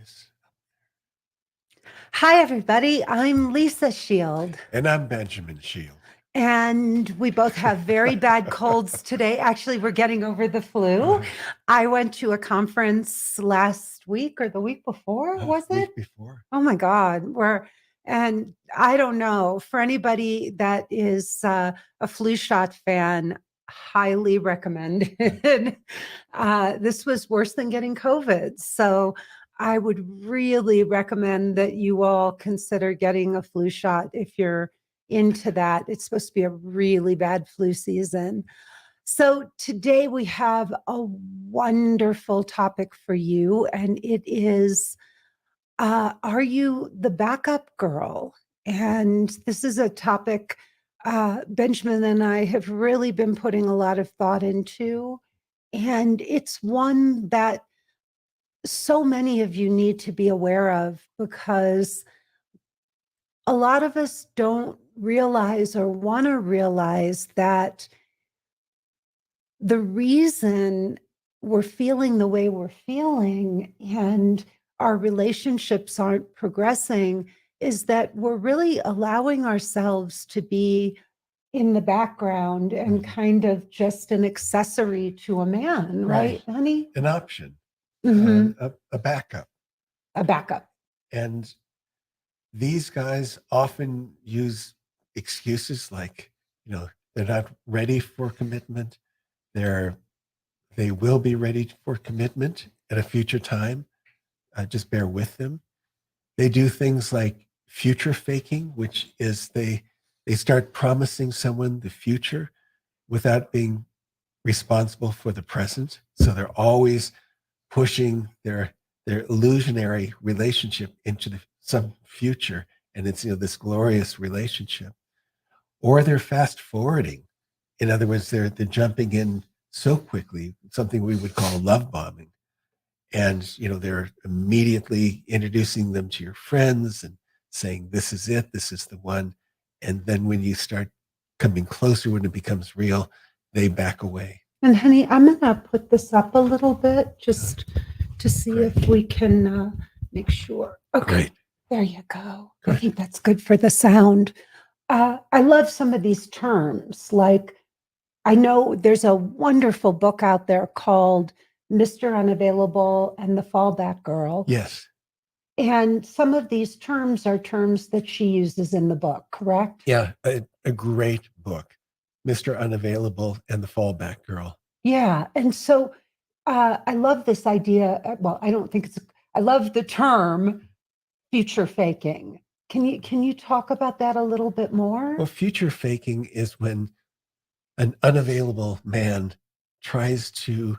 Yes. Hi, everybody. I'm Lisa Shield, And I'm Benjamin Shield. and we both have very bad colds today. Actually, we're getting over the flu. I went to a conference last week or the week before, was it? Week before. Oh my God. And I don't know, for anybody that is a flu shot fan, highly recommended. This was worse than getting COVID. So I would really recommend that you all consider getting a flu shot if you're into that. It's supposed to be a really bad flu season. So today we have a wonderful topic for you, and it is are you the backup girl? And this is a topic Benjamin and I have really been putting a lot of thought into. And it's one that so many of you need to be aware of because a lot of us don't realize or want to realize that the reason we're feeling the way we're feeling and our relationships aren't progressing is that we're really allowing ourselves to be in the background and kind of just an accessory to a man, right, honey? An option, Mhm. a backup. A backup. And these guys often use excuses like, they're not ready for commitment. They will be ready for commitment at a future time. Just bear with them. They do things like future faking, which is they start promising someone the future without being responsible for the present. So they're always pushing their illusionary relationship into some future, and it's this glorious relationship. Or they're fast forwarding. In other words, they're jumping in so quickly, something we would call love bombing. And they're immediately introducing them to your friends and saying, this is it, this is the one. And then when you start coming closer, when it becomes real, they back away. And honey, I'm going to put this up a little bit just to see if we can make sure. Okay, Great. There you go. I think that's good for the sound. I love some of these terms. Like, I know there's a wonderful book out there called Mr. Unavailable and the Fallback Girl. Yes. And some of these terms are terms that she uses in the book, correct? Yeah, a great book, Mr. Unavailable and the Fallback Girl. Yeah. And so I love this idea. Well, I don't think I love the term future faking. Can you talk about that a little bit more? Well, future faking is when an unavailable man tries to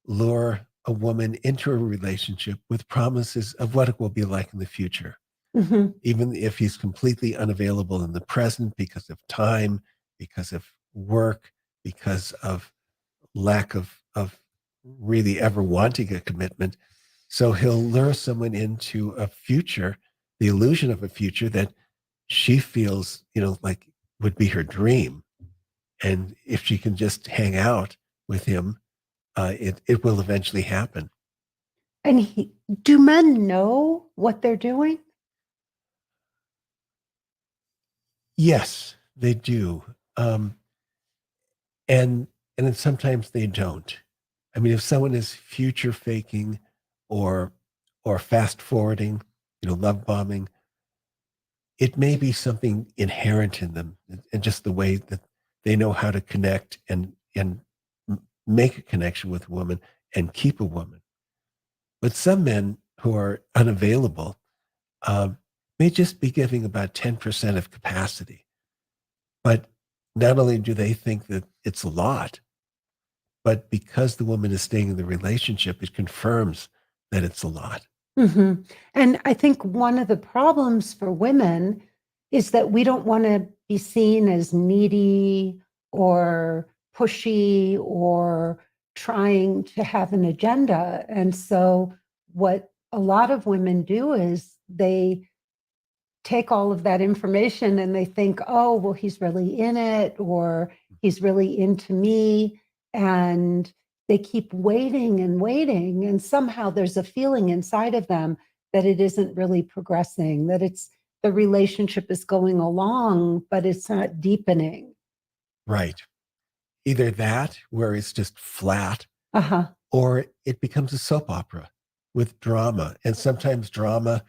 lure a woman into a relationship with promises of what it will be like in the future. Mm-hmm. Even if he's completely unavailable in the present because of time, because of work, because of lack of really ever wanting a commitment. So he'll lure someone into a future, the illusion of a future that she feels, like would be her dream. And if she can just hang out with him, it will eventually happen. And do men know what they're doing? Yes, they do. And and then sometimes they don't. I mean, if someone is future faking or fast forwarding, love bombing, it may be something inherent in them and just the way that they know how to connect and make a connection with a woman and keep a woman. But some men who are unavailable may just be giving about 10% of capacity. But not only do they think that it's a lot, but because the woman is staying in the relationship, it confirms that it's a lot. Mm-hmm. And I think one of the problems for women is that we don't want to be seen as needy or pushy or trying to have an agenda. And so, what a lot of women do is they take all of that information and they think, oh, well, he's really in it or he's really into me. And they keep waiting and waiting. And somehow there's a feeling inside of them that it isn't really progressing, that the relationship is going along, but it's not deepening. Right. Either that, where it's just flat, Uh-huh. or it becomes a soap opera with drama. And sometimes drama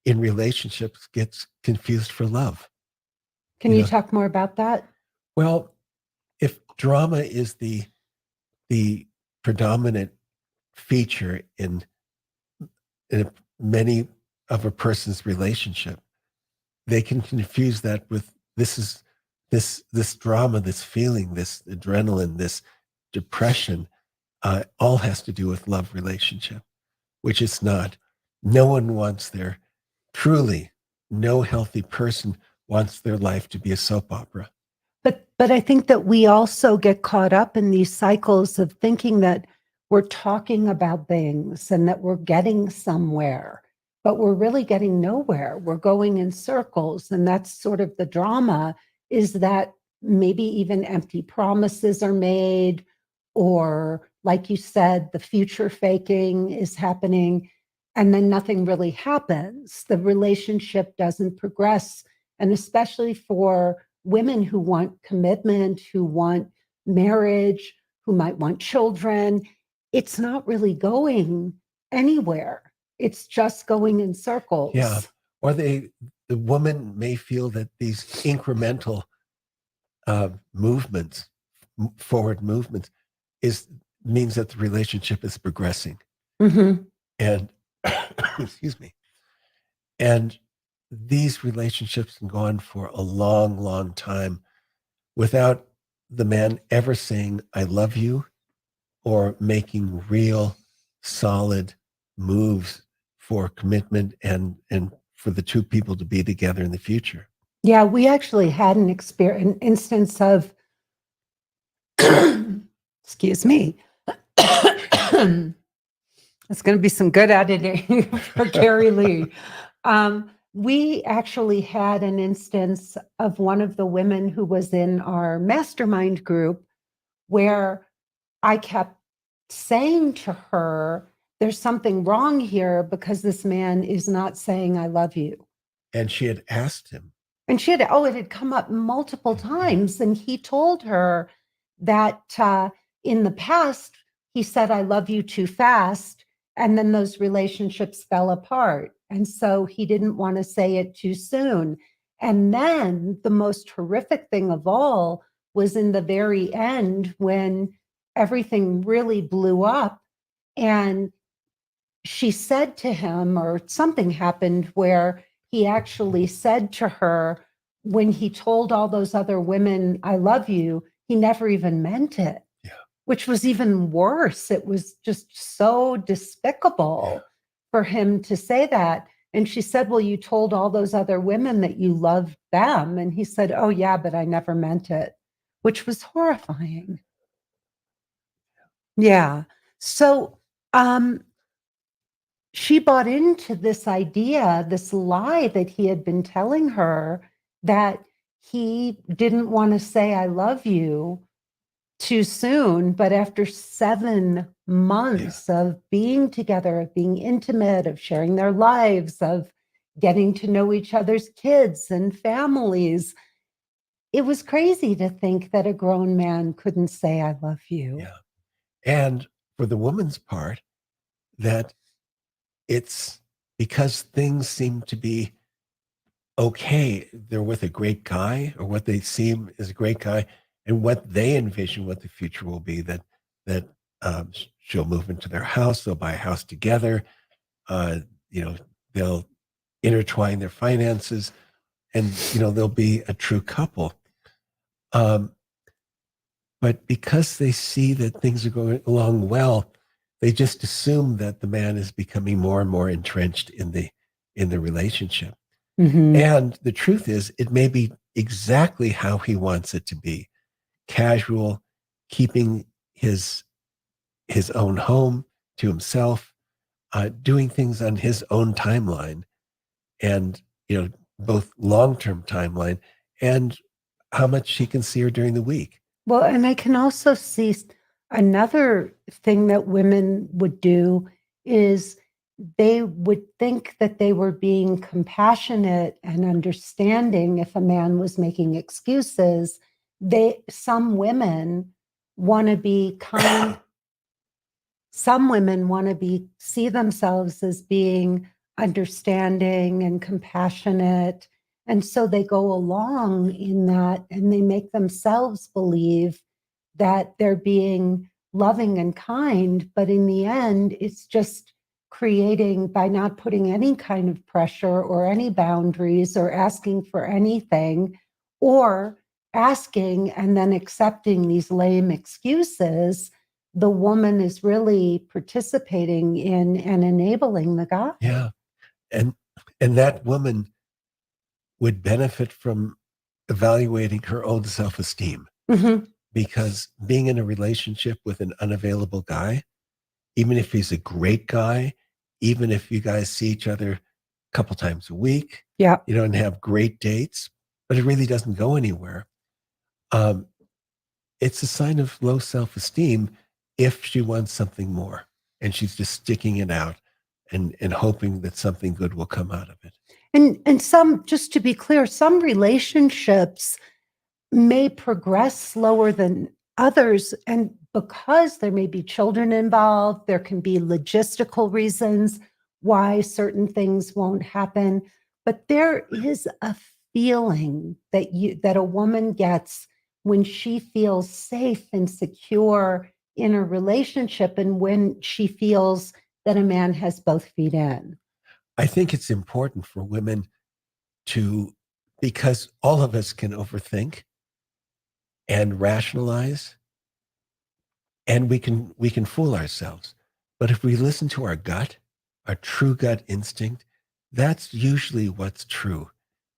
in relationships gets confused for love. Can You you know, talk more about that? well, if drama is the predominant feature in many of a person's relationship, they can confuse that with this drama, this feeling, this adrenaline, this depression, all has to do with love relationship, which it's not. No one wants their truly no healthy person wants their life to be a soap opera. But I think that we also get caught up in these cycles of thinking that we're talking about things and that we're getting somewhere, but we're really getting nowhere. We're going in circles. And that's sort of the drama, is that maybe even empty promises are made, or like you said, the future faking is happening, and then nothing really happens. The relationship doesn't progress. And especially for women who want commitment, who want marriage, who might want children, it's not really going anywhere. It's just going in circles. Yeah. Or the woman may feel that these incremental movements, forward movements, means that the relationship is progressing. Mm-hmm. And excuse me. And these relationships can go on for a long, long time without the man ever saying, I love you, or making real, solid moves for commitment and for the two people to be together in the future. Yeah, we actually had an instance of, excuse me. It's going to be some good editing for Carrie Lee. We actually had an instance of one of the women who was in our mastermind group where I kept saying to her, there's something wrong here because this man is not saying, I love you. And she had asked him. And it had come up multiple times. And he told her that in the past, he said, I love you too fast. And then those relationships fell apart. And so he didn't want to say it too soon. And then the most horrific thing of all was in the very end when everything really blew up. And she said to him, or something happened where he actually said to her, when he told all those other women, I love you, he never even meant it. Yeah. Which was even worse. It was just so despicable for him to say that. And she said, well, you told all those other women that you loved them. And he said, oh, yeah, but I never meant it, which was horrifying. Yeah. So she bought into this idea, this lie that he had been telling her, that he didn't want to say, I love you too soon. But after 7 months of being together, of being intimate, of sharing their lives, of getting to know each other's kids and families, it was crazy to think that a grown man couldn't say, I love you. Yeah. And for the woman's part, that it's because things seem to be okay. They're with a great guy, or what they seem is a great guy, and what they envision what the future will be, that she'll move into their house, they'll buy a house together, uh, they'll intertwine their finances, and they'll be a true couple. But because they see that things are going along well, they just assume that the man is becoming more and more entrenched in the relationship. Mm-hmm. And the truth is, it may be exactly how he wants it to be: casual, keeping his own home to himself, doing things on his own timeline, and both long-term timeline and how much he can see her during the week. Well, and I can also see another thing that women would do is they would think that they were being compassionate and understanding if a man was making excuses. Some women want to be kind. Some women want to see themselves as being understanding and compassionate. And so they go along in that and they make themselves believe that they're being loving and kind. But in the end, it's just creating, by not putting any kind of pressure or any boundaries or asking for anything, or asking and then accepting these lame excuses, the woman is really participating in and enabling the guy. Yeah. And that woman would benefit from evaluating her own self-esteem, because being in a relationship with an unavailable guy, even if he's a great guy, even if you guys see each other a couple times a week, Yeah. and have great dates, but it really doesn't go anywhere. It's a sign of low self-esteem if she wants something more and she's just sticking it out and hoping that something good will come out of it. And some, just to be clear, some relationships may progress slower than others. And because there may be children involved, there can be logistical reasons why certain things won't happen. But there is a feeling that a woman gets when she feels safe and secure in a relationship, and when she feels that a man has both feet in. I think it's important for women because all of us can overthink and rationalize, and we can fool ourselves. But if we listen to our gut, our true gut instinct, that's usually what's true.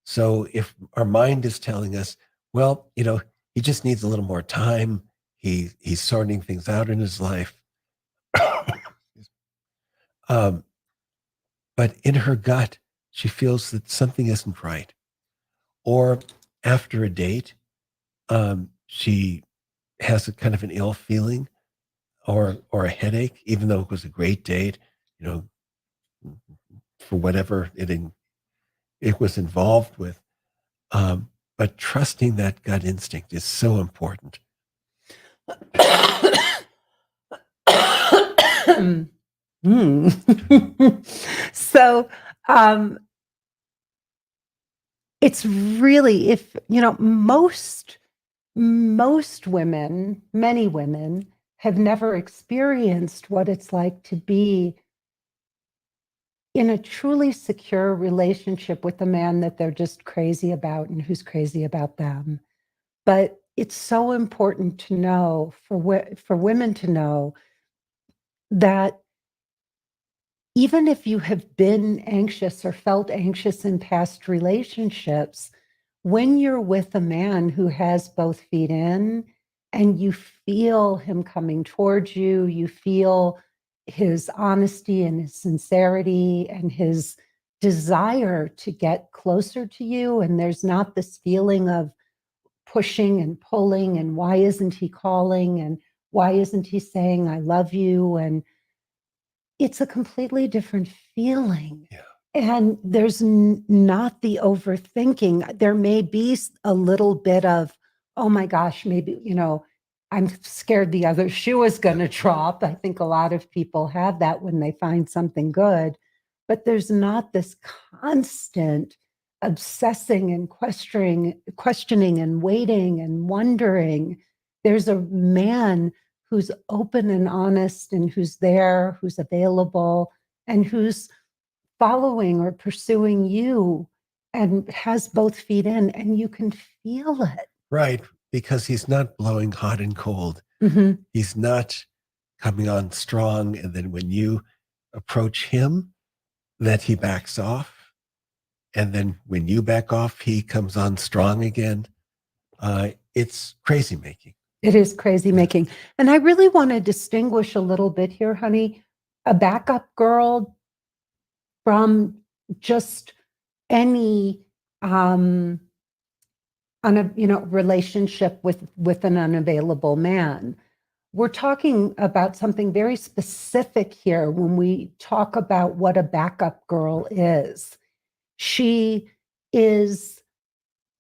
So if our mind is telling us, well, he just needs a little more time, he's sorting things out in his life. But in her gut, she feels that something isn't right. Or after a date, she has a kind of an ill feeling or a headache, even though it was a great date, you know, for whatever it was involved with. But trusting that gut instinct is so important. So it's really, if most women, many women have never experienced what it's like to be in a truly secure relationship with a man that they're just crazy about and who's crazy about them. But it's so important to know, for women to know, that even if you have been anxious or felt anxious in past relationships, when you're with a man who has both feet in and you feel him coming towards you, you feel his honesty and his sincerity and his desire to get closer to you, and there's not this feeling of pushing and pulling and why isn't he calling and why isn't he saying I love you, and it's a completely different feeling. Yeah. And there's not the overthinking. There may be a little bit of, oh my gosh, maybe, I'm scared the other shoe is going to drop. I think a lot of people have that when they find something good, but there's not this constant obsessing and questioning and waiting and wondering. There's a man who's open and honest and who's there, who's available, and who's following or pursuing you and has both feet in, and you can feel it. Right. Because he's not blowing hot and cold. He's not coming on strong. And then when you approach him, that he backs off. And then when you back off, he comes on strong again. It's crazy making. It is crazy making. And I really want to distinguish a little bit here, honey, a backup girl from just any relationship with an unavailable man. we're talking about something very specific here when we talk about what a backup girl is. She is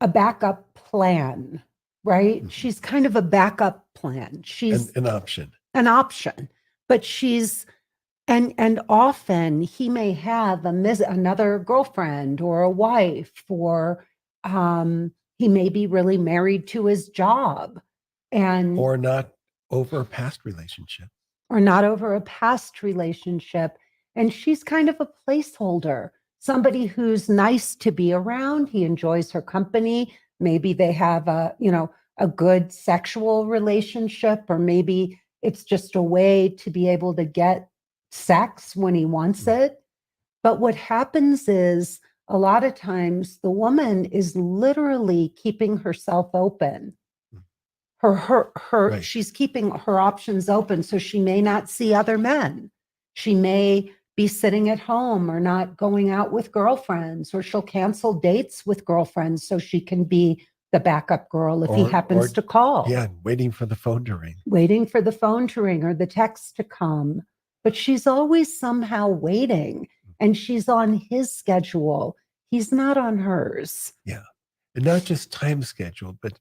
a backup plan, right? Mhm. She's kind of a backup plan. She's An option. an option, but and often he may have another girlfriend or a wife, or he may be really married to his job, and Or not over a past relationship. or not over a past relationship. And she's kind of a placeholder, somebody who's nice to be around. He enjoys her company. Maybe they have a good sexual relationship, or maybe it's just a way to be able to get sex when he wants it. But what happens is a lot of times the woman is literally keeping herself open. Right. She's keeping her options open, so she may not see other men. She may be sitting at home or not going out with girlfriends, or she'll cancel dates with girlfriends so she can be the backup girl if he happens to call. Yeah, waiting for the phone to ring. Waiting for the phone to ring or the text to come. But she's always somehow waiting, and she's on his schedule. He's not on hers. Yeah. And not just time schedule, but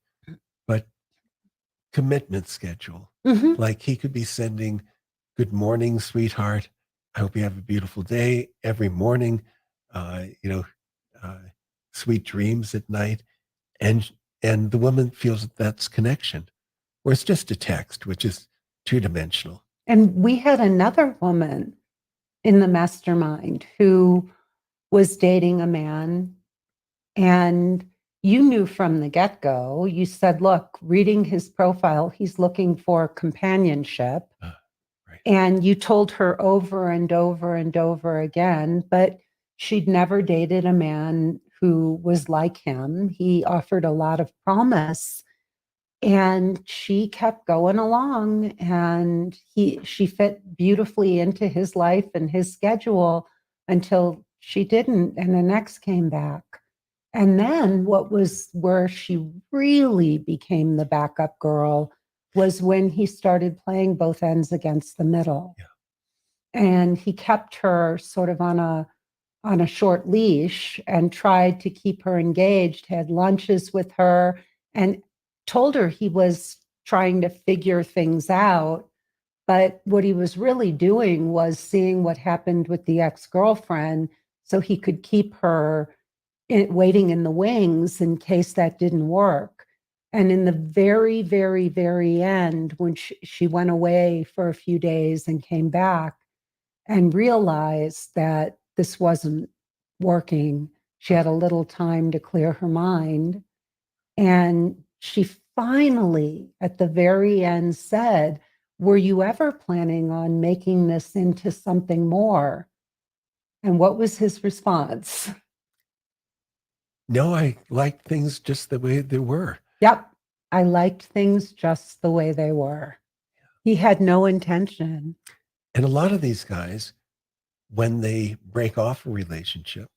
commitment schedule. Mhm. Like he could be sending good morning, sweetheart. I hope you have a beautiful day every morning. Uh, you know, uh, sweet dreams at night. And the woman feels that that's connection. Or it's just a text, which is two-dimensional. And we had another woman in the mastermind who was dating a man, and you knew from the get-go. You said, look, reading his profile, he's looking for companionship. Right. And you told her over and over and over again, but she'd never dated a man who was like him. He offered a lot of promise, and she kept going along, and she fit beautifully into his life and his schedule until she didn't, and the next came back. And then where she really became the backup girl was when he started playing both ends against the middle. Yeah. And he kept her sort of on a short leash and tried to keep her engaged, had lunches with her, and told her he was trying to figure things out. But what he was really doing was seeing what happened with the ex-girlfriend so he could keep her waiting in the wings in case that didn't work. And in the very, very, very end, when she went away for a few days and came back and realized that this wasn't working, she had a little time to clear her mind. And she finally, at the very end, said, were you ever planning on making this into something more? And what was his response? No, I liked things just the way they were. Yep. I liked things just the way they were. He had no intention. And a lot of these guys, when they break off a relationship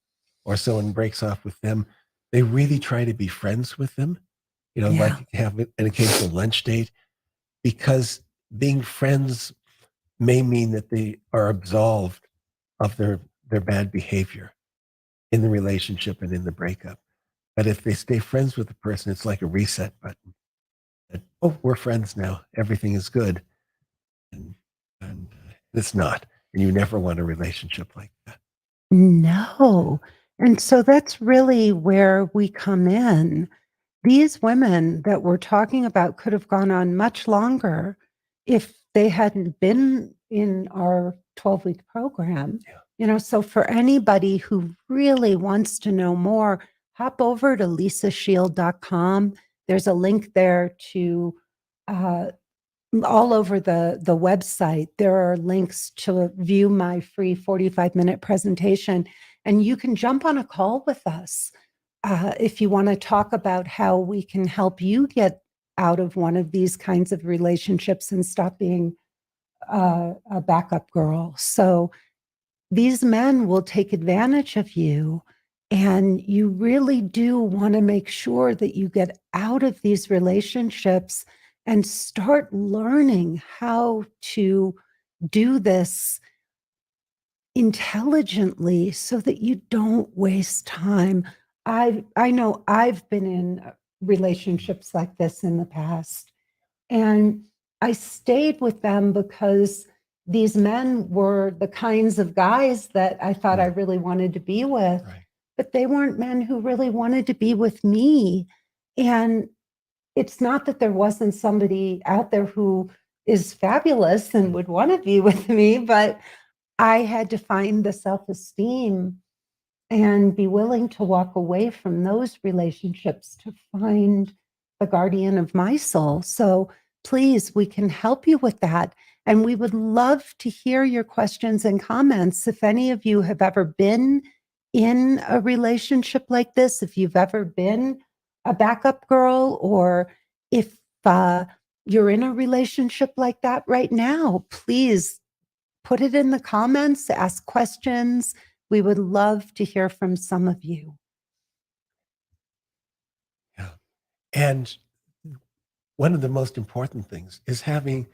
or someone breaks off with them, they really try to be friends with them, like have an occasional lunch date, because being friends may mean that they are absolved of their bad behavior in the relationship and in the breakup. But if they stay friends with the person, it's like a reset button. That, oh, we're friends now. Everything is good. And it's not. And you never want a relationship like that. No. And so that's really where we come in. These women that we're talking about could have gone on much longer if they hadn't been in our 12-week program. Yeah. So for anybody who really wants to know more, hop over to lisashield.com. There's a link there to all over the website. There are links to view my free 45-minute presentation, and you can jump on a call with us if you want to talk about how we can help you get out of one of these kinds of relationships and stop being a backup girl. So these men will take advantage of you, and you really do want to make sure that you get out of these relationships and start learning how to do this intelligently so that you don't waste time. I know I've been in relationships like this in the past, and I stayed with them because these men were the kinds of guys that I thought I really wanted to be with, Right. but they weren't men who really wanted to be with me. And it's not that there wasn't somebody out there who is fabulous and would want to be with me, but I had to find the self-esteem and be willing to walk away from those relationships to find the guardian of my soul. So please, we can help you with that. And we would love to hear your questions and comments. If any of you have ever been in a relationship like this, if you've ever been a backup girl, or if you're in a relationship like that right now, please put it in the comments, ask questions. We would love to hear from some of you. Yeah. And one of the most important things is having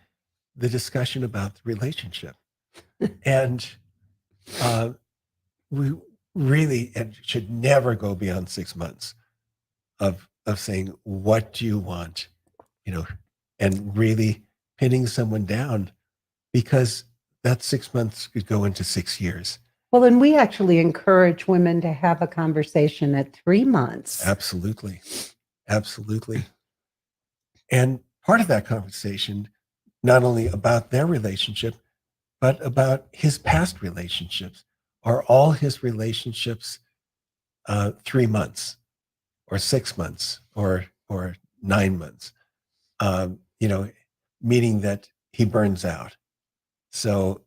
the discussion about the relationship. And we really and should never go beyond 6 months of saying, what do you want? And really pinning someone down, because that 6 months could go into 6 years. Well, and we actually encourage women to have a conversation at 3 months. Absolutely. Absolutely. And part of that conversation, not only about their relationship, but about his past relationships. Are all his relationships 3 months or 6 months or 9 months? Meaning that he burns out. So,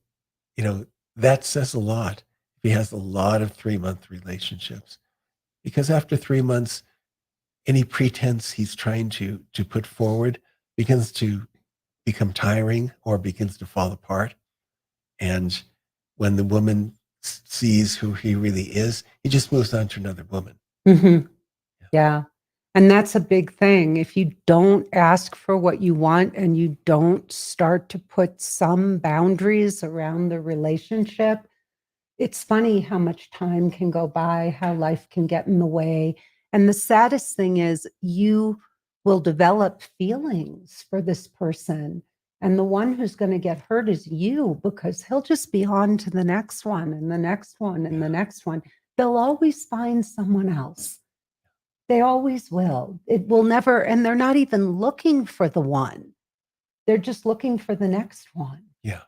that says a lot. He has a lot of 3-month relationships, because after 3 months, any pretense he's trying to put forward begins to become tiring or begins to fall apart. And when the woman sees who he really is, he just moves on to another woman. Mm-hmm. Yeah. And that's a big thing. If you don't ask for what you want and you don't start to put some boundaries around the relationship, it's funny how much time can go by, how life can get in the way. And the saddest thing is you will develop feelings for this person. And the one who's going to get hurt is you, because he'll just be on to the next one and the next one and the next one. They'll always find someone else. They always will. It will never, and they're not even looking for the one. They're just looking for the next one. Yeah.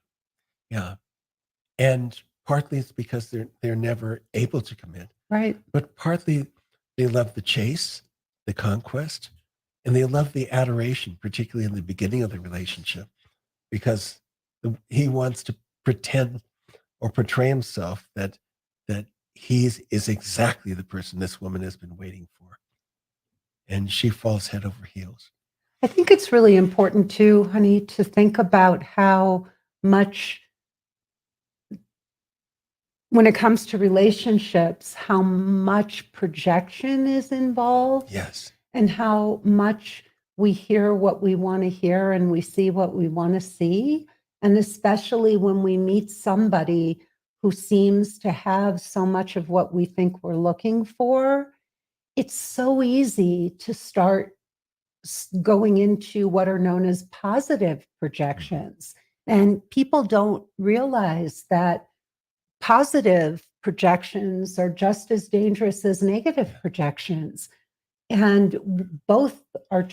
Yeah. And partly it's because they're never able to commit. Right. But partly they love the chase, the conquest, and they love the adoration, particularly in the beginning of the relationship, because he wants to pretend or portray himself that he is exactly the person this woman has been waiting for. And she falls head over heels. I think it's really important too, honey, to think about how much, when it comes to relationships, how much projection is involved. Yes. And how much we hear what we want to hear and we see what we want to see. And especially when we meet somebody who seems to have so much of what we think we're looking for, it's so easy to start going into what are known as positive projections. And people don't realize that positive projections are just as dangerous as negative projections. And both are,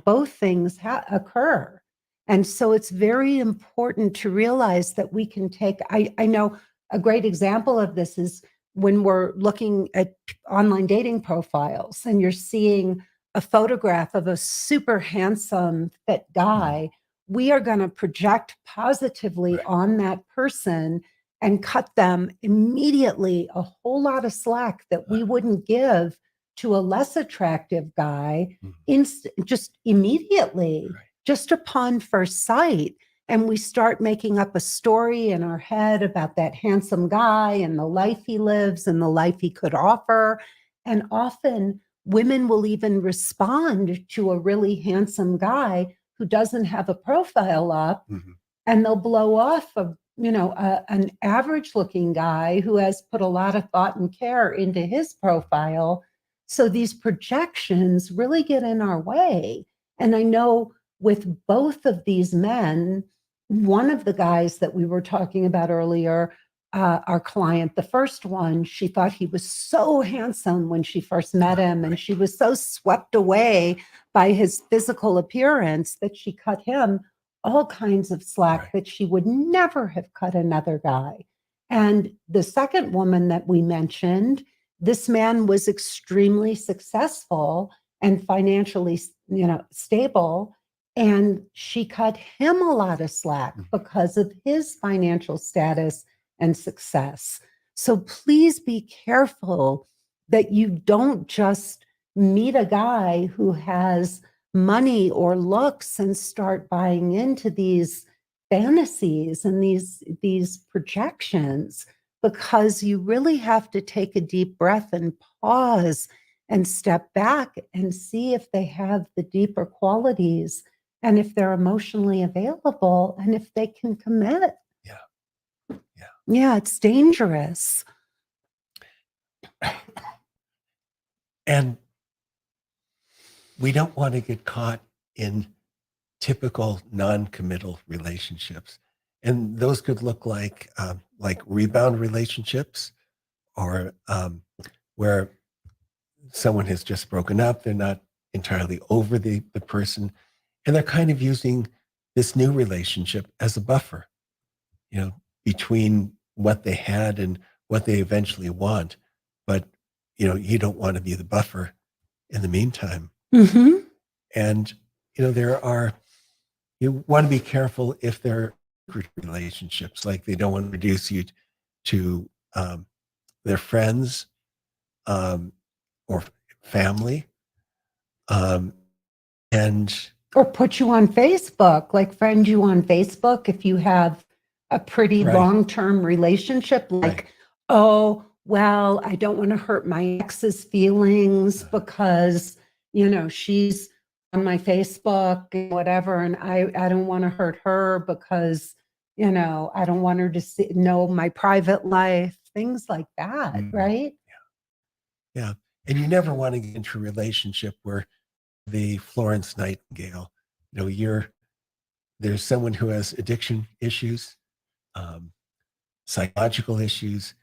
both things occur. And so it's very important to realize that we can take, I know a great example of this is when we're looking at online dating profiles and you're seeing a photograph of a super handsome, fit guy, we are going to project positively on that person and cut them immediately a whole lot of slack that we wouldn't give to a less attractive guy just immediately, just upon first sight. And we start making up a story in our head about that handsome guy and the life he lives and the life he could offer. And often women will even respond to a really handsome guy who doesn't have a profile up, Mhm. and they'll blow off an average looking guy who has put a lot of thought and care into his profile. So these projections really get in our way. And I know with both of these men, one of the guys that we were talking about earlier, our client, the first one, she thought he was so handsome when she first met him, and she was so swept away by his physical appearance that she cut him all kinds of slack Right. that she would never have cut another guy. And the second woman that we mentioned, this man was extremely successful and financially, stable, and she cut him a lot of slack Mhm. because of his financial status and success. So please be careful that you don't just meet a guy who has money or looks and start buying into these fantasies and these projections, because you really have to take a deep breath and pause and step back and see if they have the deeper qualities and if they're emotionally available and if they can commit. Yeah. Yeah. Yeah, it's dangerous. And we don't want to get caught in typical non-committal relationships. And those could look like rebound relationships, or where someone has just broken up. They're not entirely over the person, and they're kind of using this new relationship as a buffer, between what they had and what they eventually want. But, you don't want to be the buffer in the meantime. Mm-hmm. And, you want to be careful if they're relationships, like they don't want to reduce you to their friends, um, or family. Um, and Or put you on Facebook, like friend you on Facebook if you have a pretty right, long-term relationship, right. like, oh, well, I don't want to hurt my ex's feelings because, she's on my Facebook and whatever, and I don't want to hurt her because, I don't want her to know my private life, things like that, Mhm. right? Yeah. And you never want to get into a relationship where the Florence Nightingale, there's someone who has addiction issues, um, psychological issues,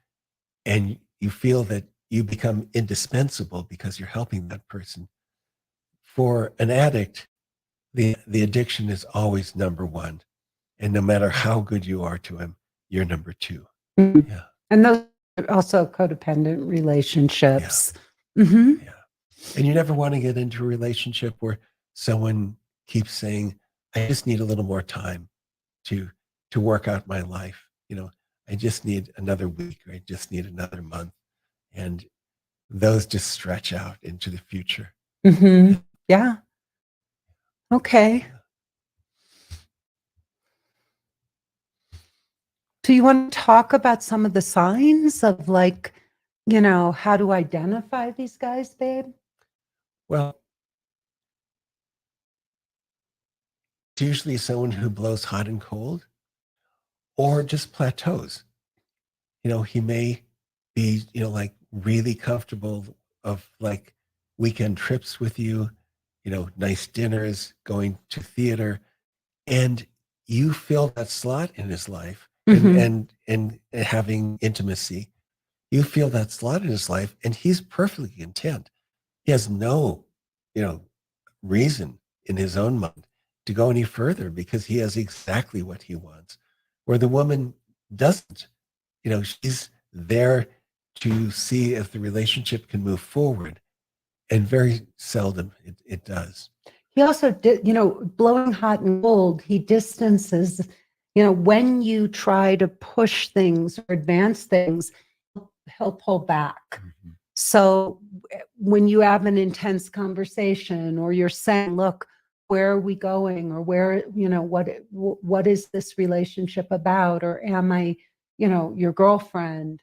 and you feel that you become indispensable because you're helping that person. For an addict, the addiction is always number one. And no matter how good you are to him, you're number two. Mhm. Yeah. And those are also codependent Yeah. relationships. Hmm. Yeah. And you never want to get into a relationship where someone keeps saying, I just need a little more time to to work out my life. I just need another week, or I just need another month. And those just stretch out into the future. Hmm. Yeah. Okay. Do you want to talk about some of the signs of, like, how to identify these guys, babe? Well, it's usually someone who blows hot and cold, or just plateaus. He may be, like really comfortable of like weekend trips with you, nice dinners, going to theater, and you fill that slot in his life, and Hmm. having intimacy. You feel that slot in his life, and he's perfectly content. He has no, you know, reason in his own mind to go any further because he has exactly what he wants. Where the woman doesn't, she's there to see if the relationship can move forward. And very seldom it does. He also did, blowing hot and cold, he distances, when you try to push things or advance things, he'll pull back. Mhm. So when you have an intense conversation or you're saying, look, where are we going? Or where, what is this relationship about? Or am I, your girlfriend?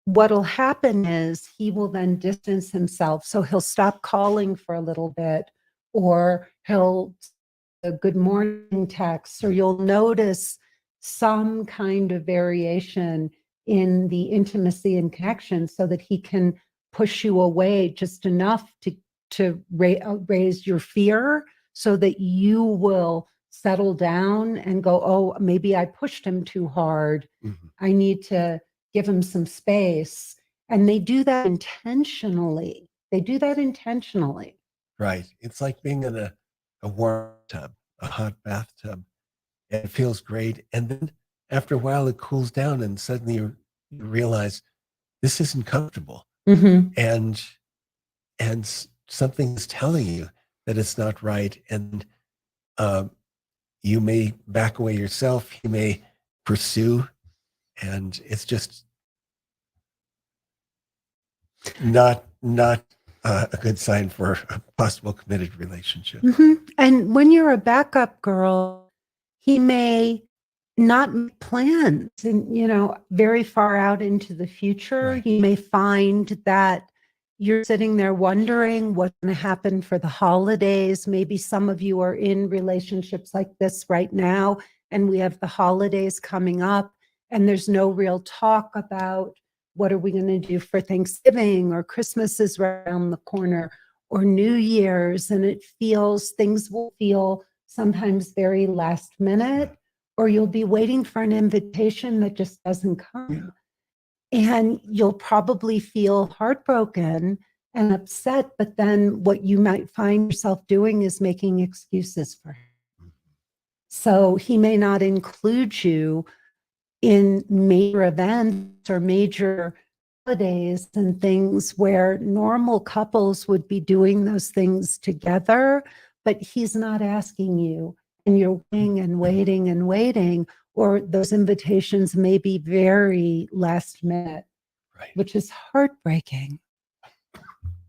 What'll happen is he will then distance himself. So he'll stop calling for a little bit, or he'll a good morning text, or you'll notice some kind of variation in the intimacy and connection so that he can push you away just enough to raise your fear so that you will settle down and go, oh, maybe I pushed him too hard. Mhm. I need to give him some space. And they do that intentionally. They do that intentionally. Right. It's like being in a warm tub, a hot bathtub. And it feels great. And then after a while, it cools down, and suddenly you realize this isn't comfortable. Mhm. And something's telling you that it's not right. And um, you may back away yourself. You may pursue. And it's just not a good sign for a possible committed relationship. And when you're a backup girl, he may not make plans and, very far out into the future. Right. You may find that you're sitting there wondering what's going to happen for the holidays. Maybe some of you are in relationships like this right now, and we have the holidays coming up, and there's no real talk about what are we going to do for Thanksgiving, or Christmas is right around the corner, or New Year's, and things will feel sometimes very last minute, or you'll be waiting for an invitation that just doesn't come. And you'll probably feel heartbroken and upset, but then what you might find yourself doing is making excuses for him. So he may not include you in major events or major holidays and things where normal couples would be doing those things together, but he's not asking you, and you're waiting and waiting and waiting, or those invitations may be very last minute, Right. which is heartbreaking.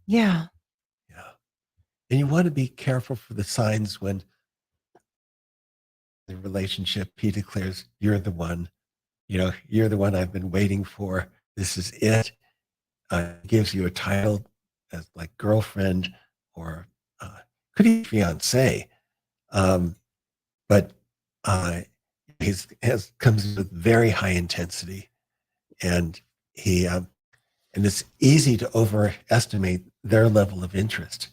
Yeah. Yeah. And you want to be careful for the signs when the relationship, he declares, you're the one, you're the one I've been waiting for. This is it. Gives you a title as like girlfriend, or could be fiance. But comes with very high intensity, and and it's easy to overestimate their level of interest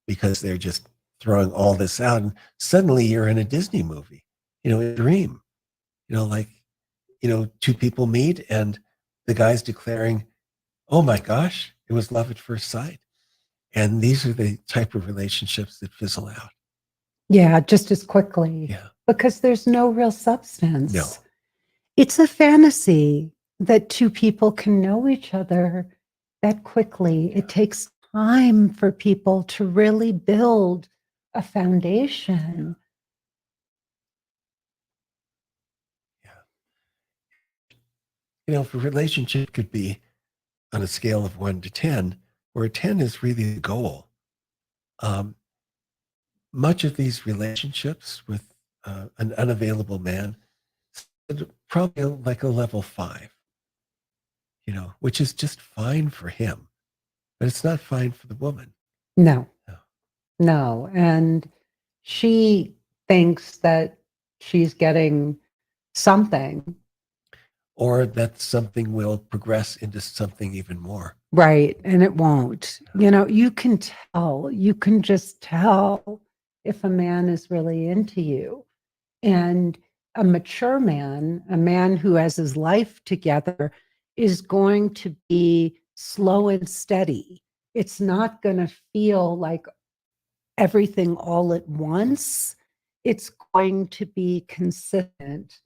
because they're just throwing all this out, and suddenly you're in a Disney movie, a dream, like, two people meet and the guy's declaring, oh my gosh, it was love at first sight. And these are the type of relationships that fizzle out. Yeah, just as quickly. Yeah. Because there's no real substance. No. It's a fantasy that two people can know each other that quickly. It takes time for people to really build a foundation. Yeah. If a relationship could be on a scale of 1 to 10, where 10 is really the goal. Much of these relationships with an unavailable man, probably like a level 5, which is just fine for him, but it's not fine for the woman. No. No. No. And she thinks that she's getting something. Or that something will progress into something even more. Right. And it won't. You can just tell if a man is really into you. And a mature man, a man who has his life together, is going to be slow and steady. It's not going to feel like everything all at once. It's going to be consistent.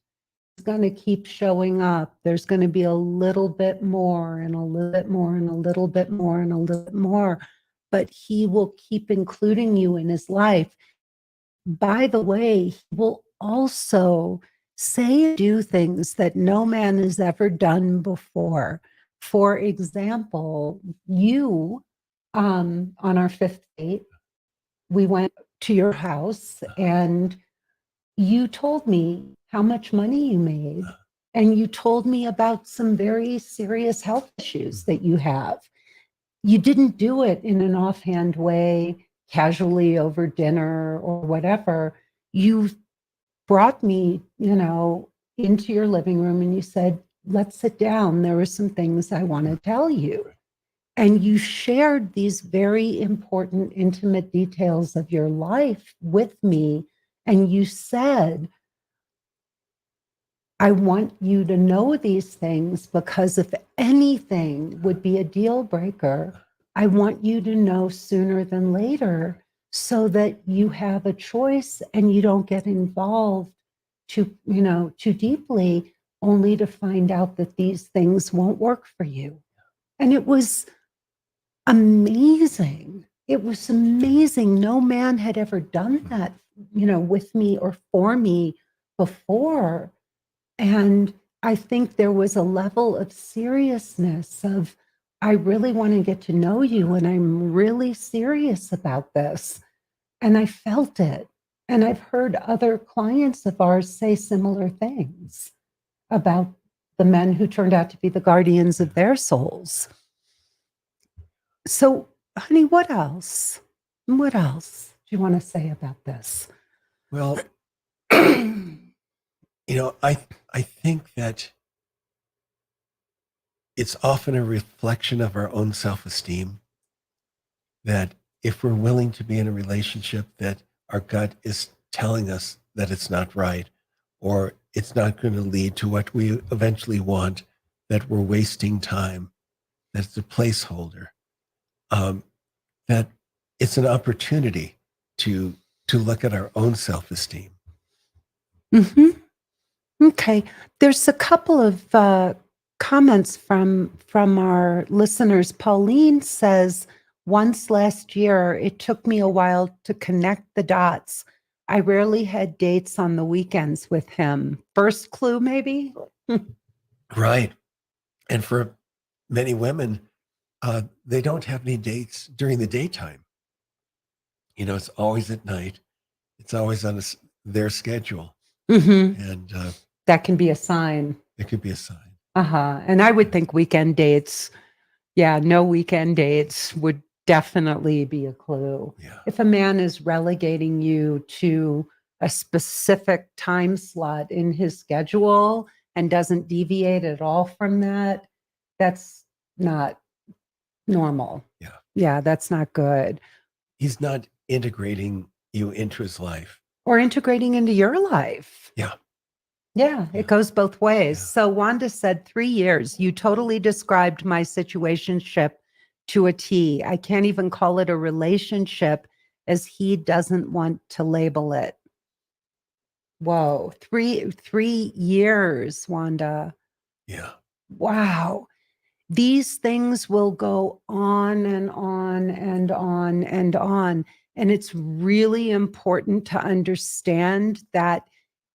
It's going to keep showing up. There's going to be a little bit more and a little bit more and a little bit more and a little bit more, but he will keep including you in his life. By the way, he will also say and do things that no man has ever done before. For example, on our 5th date, we went to your house and you told me how much money you made, and you told me about some very serious health issues that you have. You didn't do it in an offhand way, casually over dinner or whatever. you brought me, into your living room and you said, let's sit down. There are some things I want to tell you. And you shared these very important, intimate details of your life with me. And you said, I want you to know these things because if anything would be a deal breaker, I want you to know sooner than later so that you have a choice and you don't get involved too deeply only to find out that these things won't work for you. And it was amazing. It was amazing. No man had ever done that, with me or for me before. And I think there was a level of seriousness of, I really want to get to know you and I'm really serious about this. And I felt it. And I've heard other clients of ours say similar things about the men who turned out to be the guardians of their souls. So, honey, what else? What else do you want to say about this? Well, I think that it's often a reflection of our own self-esteem that if we're willing to be in a relationship that our gut is telling us that it's not right or it's not going to lead to what we eventually want, that we're wasting time, that it's a placeholder, that it's an opportunity to look at our own self-esteem. Mm-hmm. Okay. There's a couple of comments from our listeners. Pauline says, once last year, it took me a while to connect the dots. I rarely had dates on the weekends with him. First clue, maybe? Right. And for many women, they don't have any dates during the daytime. It's always at night. It's always on their schedule. Mm-hmm. And that can be a sign. It could be a sign. Uh-huh. And I would think weekend dates, no weekend dates would definitely be a clue. Yeah. If a man is relegating you to a specific time slot in his schedule and doesn't deviate at all from that, that's not normal. Yeah. Yeah, that's not good. He's not integrating you into his life. Or integrating into your life. Yeah. Yeah, it goes both ways. Yeah. So Wanda said 3 years. You totally described my situationship to a T. I can't even call it a relationship as he doesn't want to label it. Whoa, 3 years, Wanda. Yeah. Wow. These things will go on and on and on and on. And it's really important to understand that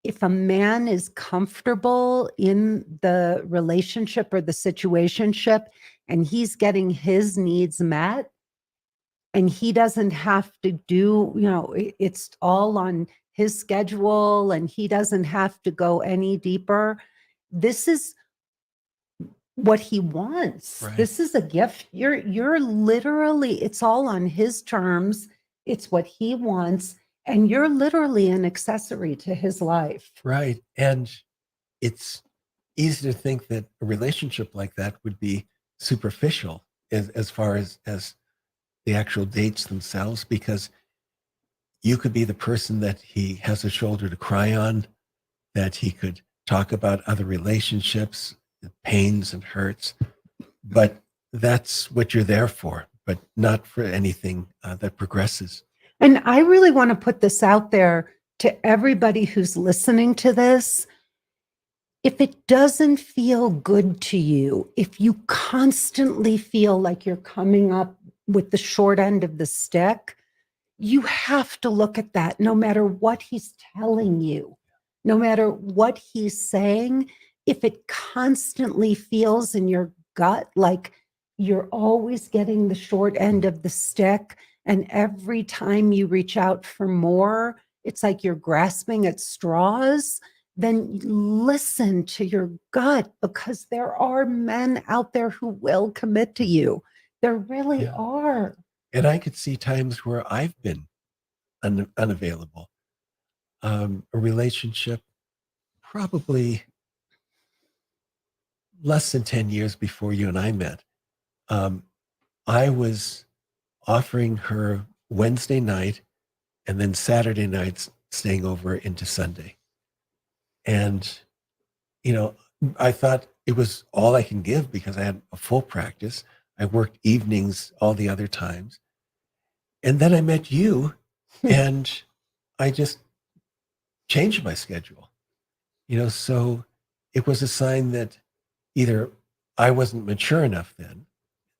if a man is comfortable in the relationship or the situationship and he's getting his needs met and he doesn't have to do, it's all on his schedule and he doesn't have to go any deeper. This is what he wants. Right. This is a gift. You're literally, it's all on his terms. It's what he wants. And you're literally an accessory to his life. Right. And it's easy to think that a relationship like that would be superficial as far as the actual dates themselves, because you could be the person that he has a shoulder to cry on, that he could talk about other relationships, pains and hurts, but that's what you're there for, but not for anything that progresses. And I really want to put this out there to everybody who's listening to this. If it doesn't feel good to you, if you constantly feel like you're coming up with the short end of the stick, you have to look at that no matter what he's telling you, no matter what he's saying. If it constantly feels in your gut like you're always getting the short end of the stick, and every time you reach out for more, it's like you're grasping at straws, then listen to your gut, because there are men out there who will commit to you. There really are. And I could see times where I've been unavailable. a relationship probably less than 10 years before you and I met. Um, I was offering her Wednesday night and then Saturday nights staying over into Sunday. And, you know, I thought it was all I can give because I had a full practice. I worked evenings all the other times. And then I met you and I just changed my schedule, so it was a sign that either I wasn't mature enough then,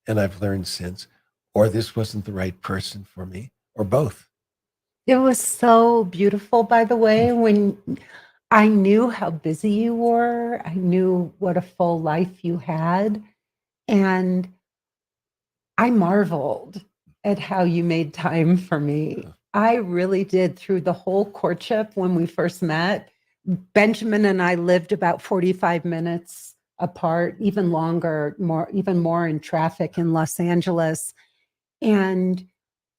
and I've learned since, or this wasn't the right person for me, or both. It was so beautiful, by the way, when I knew how busy you were. I knew what a full life you had. And I marveled at how you made time for me. I really did through the whole courtship when we first met. Benjamin and I lived about 45 minutes apart, even longer, even more in traffic in Los Angeles. And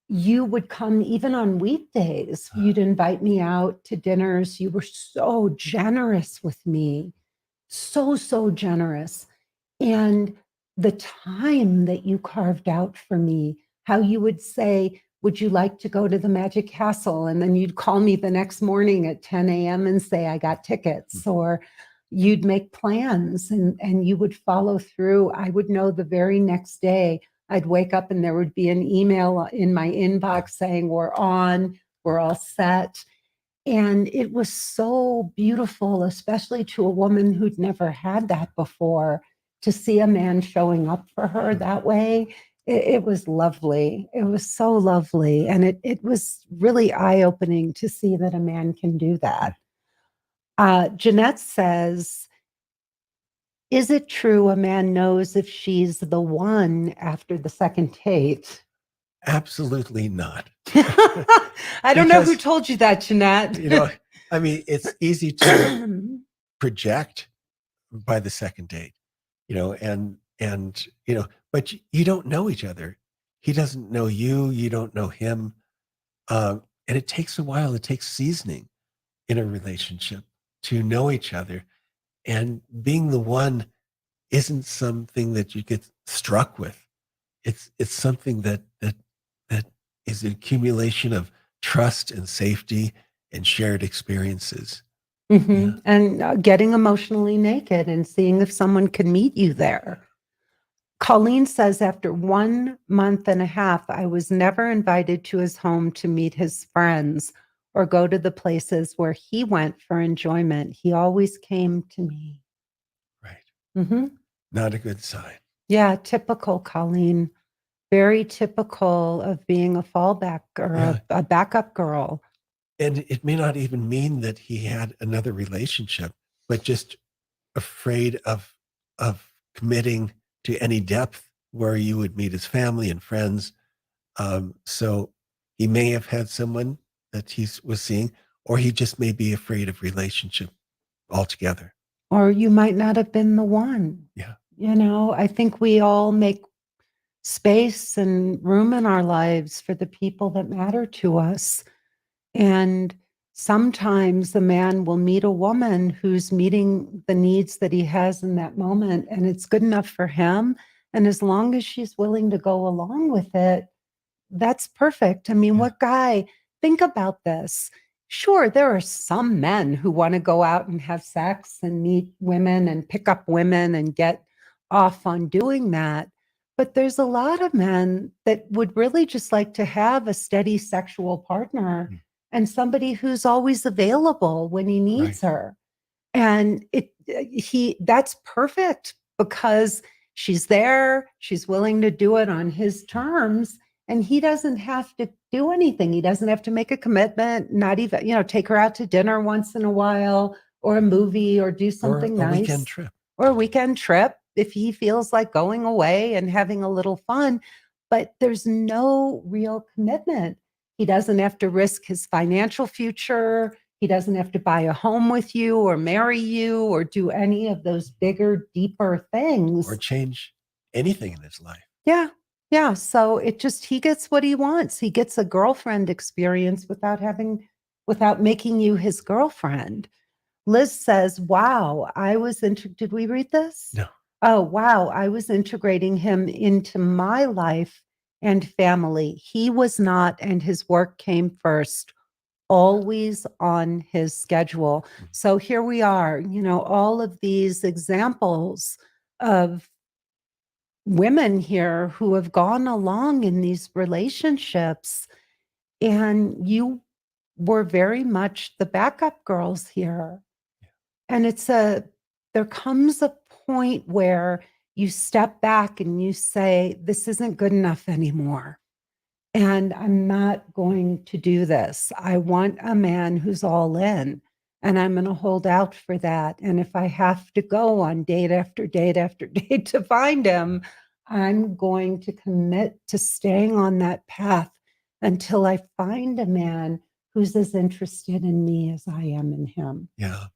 you would come even on weekdays. You'd invite me out to dinners. You were so generous with me, so, so generous. And the time that you carved out for me, how you would say, would you like to go to the Magic Castle? And then you'd call me the next morning at 10 a.m. and say, I got tickets. Or you'd make plans and you would follow through. I would know the very next day. I'd wake up and there would be an email in my inbox saying, we're on, we're all set. And it was so beautiful, especially to a woman who'd never had that before, to see a man showing up for her that way. It was lovely. It was so lovely. And it was really eye-opening to see that a man can do that. Jeanette says, is it true a man knows if she's the one after the second date? Absolutely not. I don't know who Because, told you that, Jeanette. I mean, it's easy to project by the second date, but you don't know each other. He doesn't know you, you don't know him. And it takes a while, it takes seasoning in a relationship to know each other. And being the one isn't something that you get struck with. It's something that is an accumulation of trust and safety and shared experiences. Yeah. And getting emotionally naked and seeing if someone can meet you there. Colleen says, after 1 month and a half, I was never invited to his home to meet his friends or go to the places where he went for enjoyment. He always came to me. Right. Not a good sign. Yeah, typical, Colleen. Very typical of being a fallback or a backup girl. And it may not even mean that he had another relationship, but just afraid of committing to any depth where you would meet his family and friends. So he may have had someone that he was seeing, or he just may be afraid of relationship altogether. Or you might not have been the one. Yeah. I think we all make space and room in our lives for the people that matter to us. And sometimes a man will meet a woman who's meeting the needs that he has in that moment, and it's good enough for him. And as long as she's willing to go along with it, that's perfect. I mean, what guy, think about this. Sure, there are some men who want to go out and have sex and meet women and pick up women and get off on doing that. But there's a lot of men that would really just like to have a steady sexual partner and somebody who's always available when he needs her. And that's perfect because she's there, she's willing to do it on his terms, and he doesn't have to do anything. He doesn't have to make a commitment, not even, take her out to dinner once in a while or a movie or do something or a nice. weekend trip. Or a weekend trip if he feels like going away and having a little fun. But there's no real commitment. He doesn't have to risk his financial future. He doesn't have to buy a home with you or marry you or do any of those bigger, deeper things. Or change anything in his life. Yeah. Yeah. So he gets what he wants. He gets a girlfriend experience without having without making you his girlfriend. Liz says, wow, did we read this? No. Oh, wow, I was integrating him into my life and family. He was not, and his work came first, always on his schedule. So here we are, all of these examples of women here who have gone along in these relationships, and you were very much the backup girls here. And there comes a point where you step back and you say, this isn't good enough anymore. And I'm not going to do this. I want a man who's all in, and I'm going to hold out for that. And if I have to go on date after date after date to find him, I'm going to commit to staying on that path until I find a man who's as interested in me as I am in him. Yeah.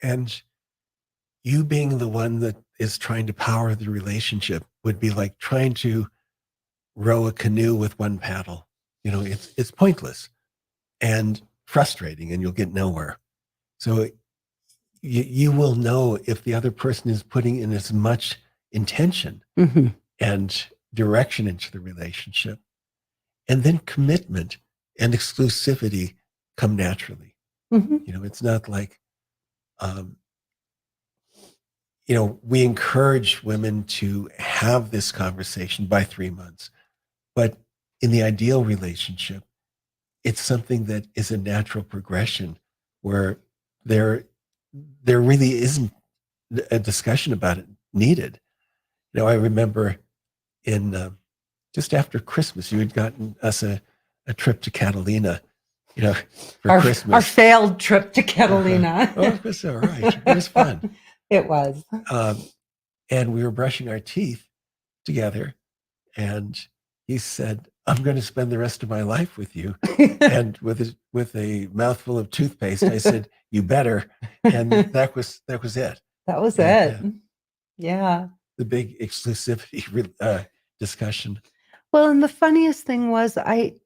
And you being the one that is trying to power the relationship would be like trying to row a canoe with one paddle. It's pointless and frustrating, and you'll get nowhere. So you will know if the other person is putting in as much intention and direction into the relationship. And then commitment and exclusivity come naturally. It's not like, we encourage women to have this conversation by 3 months. But in the ideal relationship, it's something that is a natural progression where there really isn't a discussion about it needed. I remember in just after Christmas, you had gotten us a trip to Catalina, for Christmas. Our failed trip to Catalina. Oh, it was all right. It was fun. It was. And we were brushing our teeth together, and he said, I'm going to spend the rest of my life with you. And with a mouthful of toothpaste, I said, you better. And that was it. That was it. Yeah. The big exclusivity discussion. Well, and the funniest thing was I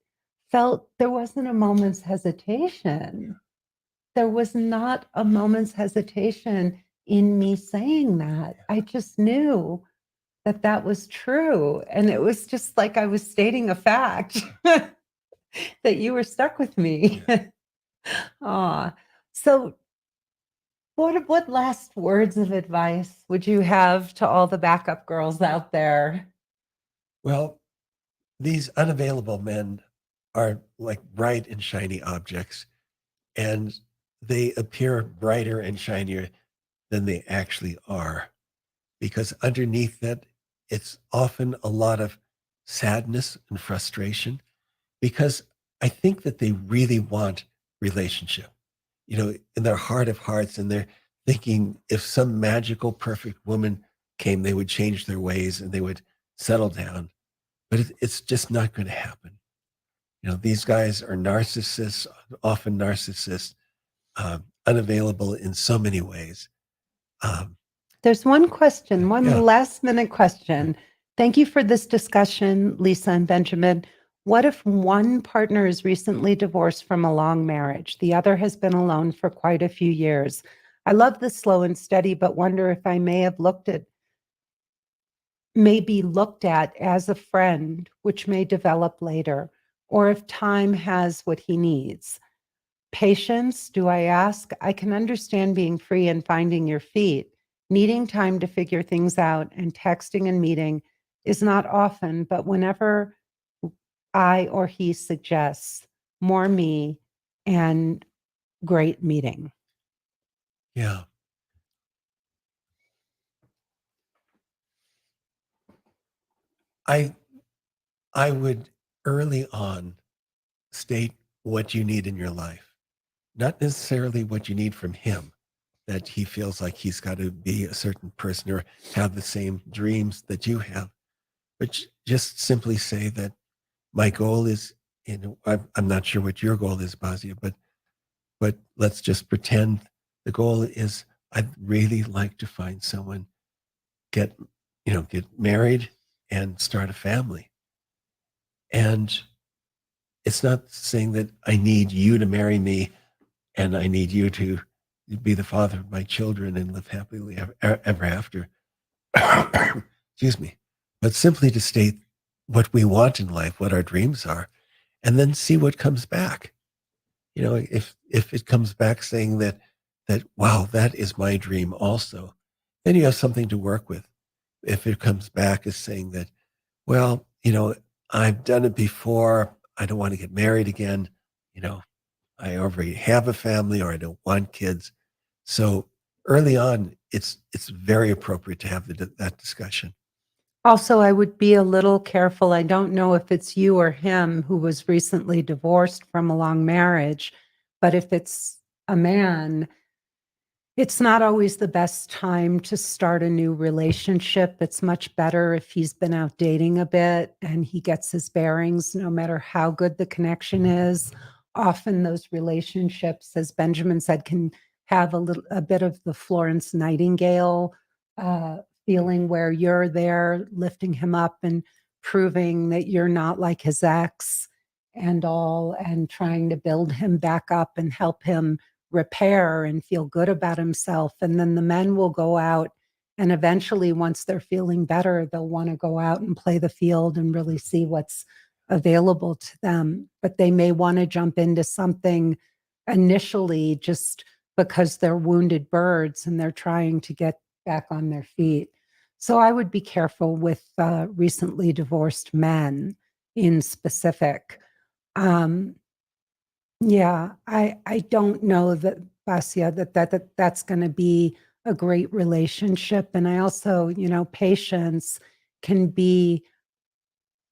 felt there wasn't a moment's hesitation. There was not a moment's hesitation in me saying that. I just knew that was true. And it was just like I was stating a fact that you were stuck with me. So what last words of advice would you have to all the backup girls out there? Well, these unavailable men are like bright and shiny objects, and they appear brighter and shinier than they actually are, because underneath that, it's often a lot of sadness and frustration, because I think that they really want relationship, in their heart of hearts, and they're thinking if some magical, perfect woman came, they would change their ways and they would settle down. But it's just not going to happen. These guys are narcissists, often narcissists, unavailable in so many ways. There's one question, last minute question. Thank you for this discussion, Lisa and Benjamin. What if one partner is recently divorced from a long marriage? The other has been alone for quite a few years. I love the slow and steady, but wonder if I may be looked at as a friend, which may develop later, or if time has what he needs. Patience, do I ask? I can understand being free and finding your feet. Needing time to figure things out and texting and meeting is not often, but whenever I or he suggests, more me and great meeting. Yeah. I would early on state what you need in your life, not necessarily what you need from him, that he feels like he's got to be a certain person or have the same dreams that you have, but just simply say that my goal is, I'm not sure what your goal is, Basia, but let's just pretend the goal is I'd really like to find someone, get married and start a family. And it's not saying that I need you to marry me and I need you to be the father of my children and live happily ever after. Excuse me. But simply to state what we want in life, what our dreams are, and then see what comes back. You know, if it comes back saying that wow, that is my dream also, then you have something to work with. If it comes back as saying that, well, you know, I've done it before, I don't want to get married again, you know, I already have a family or I don't want kids. So early on, it's very appropriate to have that discussion. Also, I would be a little careful. I don't know if it's you or him who was recently divorced from a long marriage, but if it's a man, it's not always the best time to start a new relationship. It's much better if he's been out dating a bit and he gets his bearings, no matter how good the connection is. Often those relationships, as Benjamin said, can have a bit of the Florence Nightingale feeling where you're there lifting him up and proving that you're not like his ex and all, and trying to build him back up and help him repair and feel good about himself. And then the men will go out, and eventually, once they're feeling better, they'll want to go out and play the field and really see what's available to them. But they may want to jump into something initially just because they're wounded birds and they're trying to get back on their feet. So I would be careful with recently divorced men in specific. Um, yeah, I don't know that, Basia, that's going to be a great relationship. And I also, you know, patience can be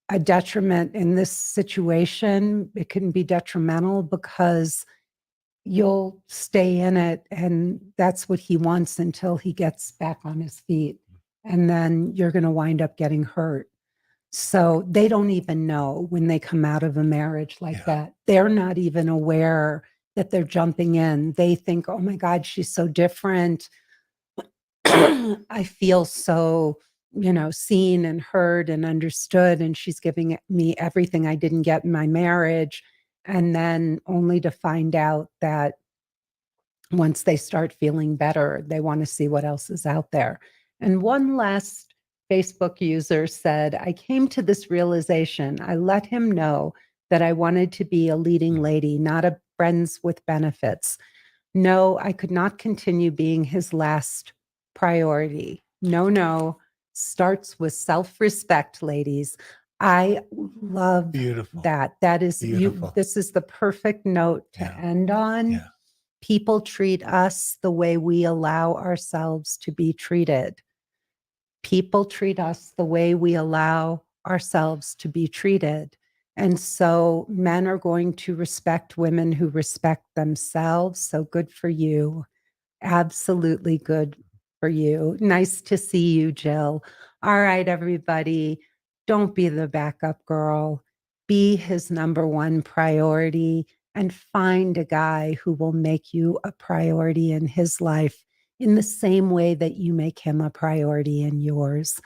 a detriment in this situation. It can be detrimental because you'll stay in it, and that's what he wants until he gets back on his feet. And then you're going to wind up getting hurt. So they don't even know when they come out of a marriage like that. They're not even aware that they're jumping in. They think, oh my God, she's so different. I feel so, you know, seen and heard and understood, and she's giving me everything I didn't get in my marriage. And then only to find out that once they start feeling better, they want to see what else is out there. And one last Facebook user said, I came to this realization. I let him know that I wanted to be a leading lady, not a friends with benefits. No, I could not continue being his last priority. No. Starts with self-respect, ladies. I love Beautiful. that. That is Beautiful. this is the perfect note to end on. Yeah. People treat us the way we allow ourselves to be treated. People treat us the way we allow ourselves to be treated. And so men are going to respect women who respect themselves. So good for you. Absolutely good for you. Nice to see you, Jill. All right, everybody. Don't be the backup girl. Be his number one priority, and find a guy who will make you a priority in his life in the same way that you make him a priority in yours.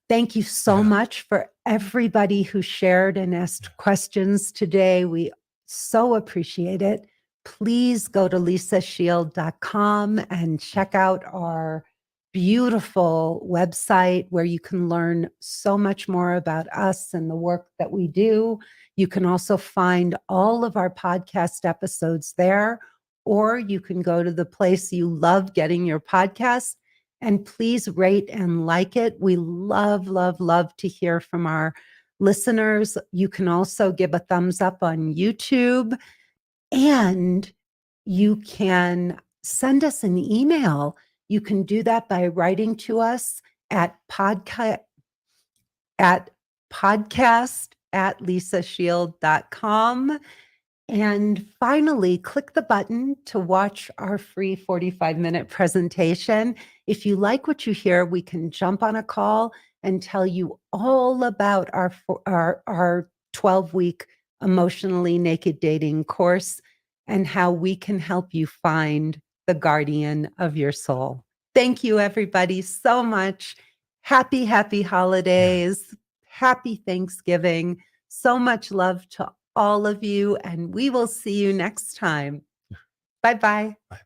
Thank you so much for everybody who shared and asked questions today. We so appreciate it. Please go to lisashield.com and check out our beautiful website where you can learn so much more about us and the work that we do. You can also find all of our podcast episodes there, or you can go to the place you love getting your podcast, and please rate and like it. We love to hear from our listeners. You can also give a thumbs up on YouTube, and you can send us an email. You can do that by writing to us at podcast@lisashield.com. And finally, click the button to watch our free 45-minute presentation. If you like what you hear, we can jump on a call and tell you all about our 12-week emotionally naked dating course and how we can help you find the guardian of your soul. Thank you, everybody, so much. Happy holidays. Happy Thanksgiving. So much love to all of you, and we will see you next time. Bye-bye. Bye.